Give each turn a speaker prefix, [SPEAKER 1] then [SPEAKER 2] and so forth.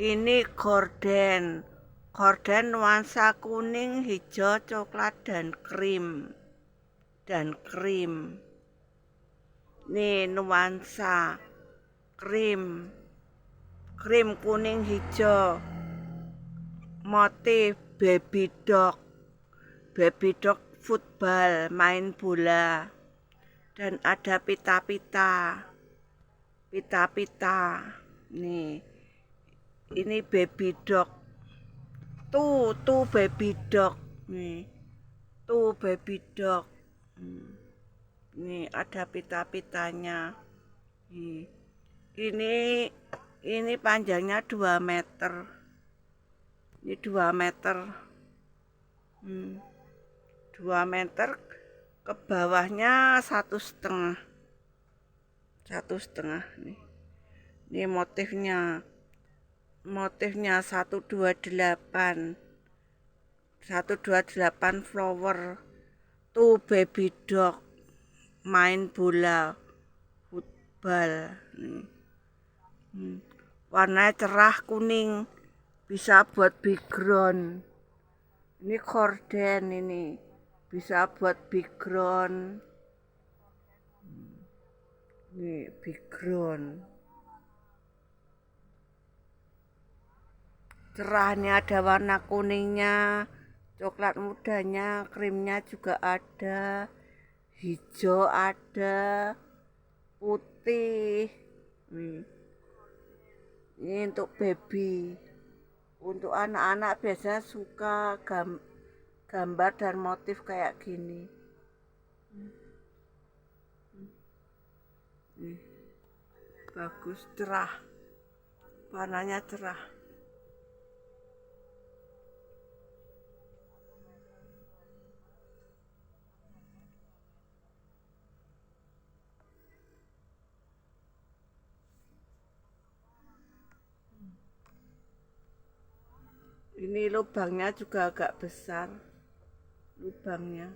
[SPEAKER 1] Ini gorden. Gorden nuansa kuning, hijau, coklat, dan krim. Nih nuansa krim. Krim kuning hijau. Motif baby dog. Baby dog football, main bola. Dan ada pita-pita. Pita-pita. Nih. Ini baby dog. Tuh baby dog. Nih. Tuh baby dog. Nih ada pita-pitanya. Ini panjangnya 2 meter. Ini 2 meter. 2 meter ke bawahnya 1,5. 1,5 nih. Ini motifnya 128 flower. Tuh baby dog main bola football. Warnanya cerah kuning, bisa buat background. Ini gorden, ini bisa buat background. Ini background. Cerahnya ada warna kuningnya, coklat mudanya, krimnya juga ada, hijau ada, putih. Ini untuk baby. Untuk anak-anak biasanya suka gambar dan motif kayak gini. Bagus, cerah. Warnanya cerah. Ini lubangnya juga agak besar. Lubangnya.